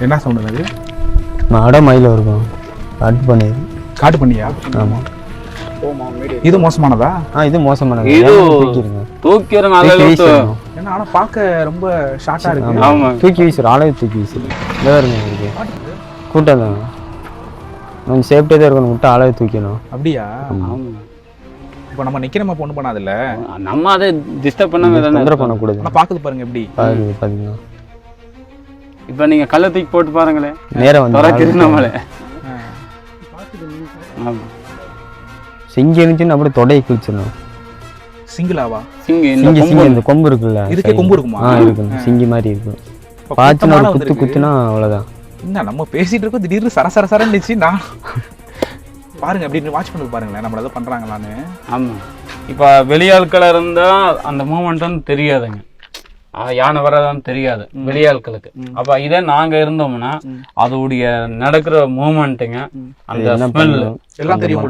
என்ன சவுண்ட் அது? மாட மயில இருக்கும். காட்டு பண்ணி. காட்டு பண்ணியா? ஆமா. இது மோசமானதா? இது மோசமானது. இது தூக்கிடுங்க. தூக்கிடுங்க அளவுக்கு. ஏன்னா ஆனா பார்க்க ரொம்ப ஷார்ட்டா இருக்கு. ஆமா. தூக்கி வீசுற ஆளே தூக்கி வீசுற. இதோ இருங்க இருக்கு. கூட்டம் தான். நம்ம சேஃப்டியா தான் இருக்கணும். விட்டு ஆளே தூக்கணும். அப்படியா? ஆமா. இப்போ நம்ம நிக்கிறோம் பொண்ணு பண்ணாதுல்ல. நம்ம அதை டிஸ்டர்ப் பண்ணாம தொந்தரவு பண்ணக்கூடாது. ஆனா பாக்குது பாருங்க எப்படி. பாருங்க. இப்போ நீங்க கல்ல தூக்கி போட்டு பாருங்களே. நேரா வந்து துறக்கிது நம்மளே. ஆமா. சிங்கி இருந்துச்சுன்னு அப்படியே தொடையை கிழிச்சிடணும். சிங்கிளாவா? சிங்கி இந்த கொம்பு இருக்குல்ல, இதுக்கே கொம்பு இருக்குமா? இருக்கு. சிங்கி மாதிரி இருக்கும். பாத்துனா ஒரு குத்துனா அவ்வளவுதான். என்ன நம்ம பேசிட்டு இருக்கோம், திடீர்னு சரசரன்னு இருந்துச்சு. நான் பாருங்க அப்படின்னு வாட்ச் பண்ணி பாருங்களேன், நம்மள ஏதோ பண்றாங்களான்னு. ஆமா. இப்போ வெளியாட்களா இருந்தா அந்த மூமெண்ட்னு தெரியாதுங்க. யானை வர்றதான்னு தெரியாது வெளியாட்களுக்கு. அப்ப இதே நாங்க இருந்தோம்னா அதோடைய நடக்கிற மூமெண்ட்டுங்க, அந்த ஸ்மெல் எல்லாம் தெரியும்.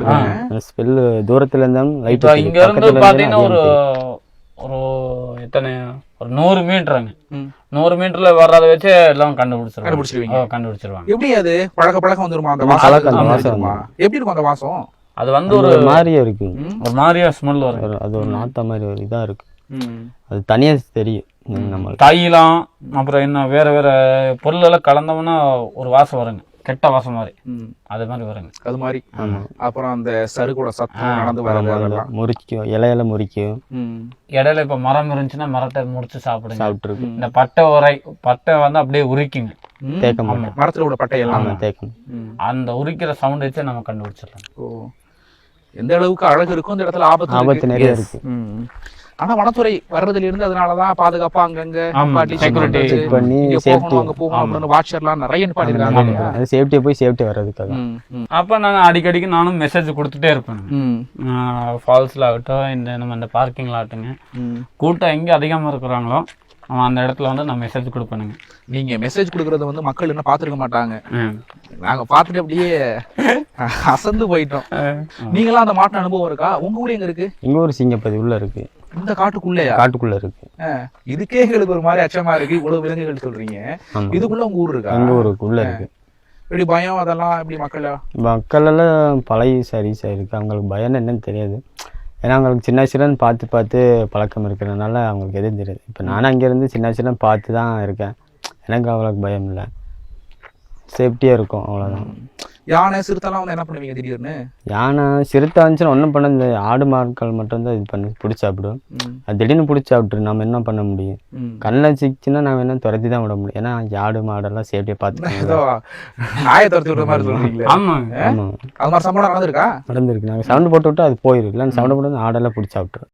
ஸ்மெல் தூரத்துல இருந்தாலும் லைட்டா இங்க இருந்து பாத்தீங்கன்னா ஒரு எத்தனை ஒரு 100 மீட்டருங்க. 100 மீட்டர்ல வர்றத வச்சு எல்லாம் கண்டுபிடிச்சிருவாங்க. எப்படி அது பழக்கம் வந்துருமா? அந்த வாசம் எப்படி இருக்கும்? அந்த வாசம் அது வந்து ஒரு மாதிரியா இருக்கு. ஒரு மாதிரியா ஸ்மெல் வரும். அது ஒரு நாத்த மாதிரி ஒரு இதா இருக்கு. அது தனியா தெரியும். நம்ம தைலம் அப்புறம் என்ன வேற வேற பொருள் எல்லாம் கலந்தோம்னா ஒரு வாசம் வருங்க, கெட்ட வாசம் மாதிரி. அது மாதிரி வருங்க. அது மாதிரி. அப்புறம் அந்த சருகோட சத்தம் நடந்து வரது, முறிக்கும், இலையில முறிக்கும். இடையில இப்ப மரம் இருந்துச்சுன்னா மரத்தை முடிச்சு சாப்பிட்டு இந்த பட்டை வந்து அப்படியே உரிக்குங்க. தேக்கம் மரத்துல உள்ள பட்டை எல்லாம் தேக்கம். அந்த உரிக்கிற சவுண்ட் வச்சு நம்ம கண்டுபிடிச்சிடலாம். எந்த அளவுக்கு அழகு இருக்கும் அந்த இடத்துல ஆபத்து நிறைய இருக்கு. ஆனா வனத்துறை வர்றதுல இருந்து அதனாலதான் பாதுகாப்பா அங்கங்க செக்யூரிட்டி பண்ணி வாட்சர்லாம் நிறைய அது சேஃப்டியா போய் சேஃப்டியா வர்றதுக்காக. அப்ப நாங்க அடிக்கடிக்கு நானும் மெசேஜ் கொடுத்துட்டே இருப்பேன். ஃபால்ஸ்ல ஆகட்டும், இந்த நம்ம இந்த பார்க்கிங்ல ஆகட்டுங்க, கூட்டம் எங்க அதிகமா இருக்கிறாங்களோ அவன் அந்த இடத்துல வந்து நான் மெசேஜ் கொடுப்பேனுங்க. நீங்க மெசேஜ் கொடுக்கறத வந்து மக்கள் என்ன பாத்துருக்க மாட்டாங்க. நாங்க பாத்துட்டு அப்படியே அசந்து போயிட்டோம். நீங்களாம் அந்த மாட்டு அனுபவம் இருக்கா? உங்க ஊர் எங்க இருக்கு? எங்க ஊர் சிங்கப்பதி உள்ள இருக்கு. இந்த காட்டுக்குள்ள இருக்கு. இதுக்கே எங்களுக்கு ஒரு மாதிரி அச்சமா இருக்கு. இவ்வளவு விலங்குகள் சொல்றீங்க, இதுக்குள்ள உங்க ஊர் இருக்கா? எங்க ஊருக்குள்ள இருக்கு. இப்படி பயம் அதெல்லாம் எப்படி மக்கள் எல்லாம் பழைய சர்வீஸ் ஆயிருக்கு. அவங்களுக்கு பயம் என்னன்னு தெரியாது. ஏன்னா அவங்களுக்கு சின்ன வயசுலன்னு பார்த்து பழக்கம் இருக்கிறதுனால அவங்களுக்கு எதுவும் தெரியாது. இப்போ நானும் அங்கேருந்து சின்ன வயசுல பார்த்து தான் இருக்கேன். எனக்கு அவங்களுக்கு பயம் இல்லை, சேஃப்டியாக இருக்கும், அவ்வளோதான். யானை சிறுத்தைலாம் வந்து என்ன பண்ணுவீங்க திடீர்னு? யானை சிறுத்தை வந்துச்சுன்னா ஒன்றும் பண்ண, இந்த ஆடு மாடுகள் மட்டும்தான் இது பண்ணி பிடிச்சி சாப்பிடும். அது திடீர்னு பிடிச்சி சாப்பிட்டு நம்ம என்ன பண்ண முடியும்? கண்ணில் சிக்கிச்சுன்னா நம்ம என்ன துரத்தி தான் விட முடியும். ஏன்னா ஆடு மாடெல்லாம் சேஃப்டியாக பார்த்துக்கோங்க. நாயை துரத்தி விடுற மாதிரி சொல்றீங்களே? ஆமாம், அது மாதிரி சம்பளம் நடந்திருக்கு. நாங்கள் சவுண்டு போட்டு விட்டு அது போயிடும். இல்லை சவுண்டு போட்டு ஆடெல்லாம் பிடிச்சி சாப்பிட்றோம்.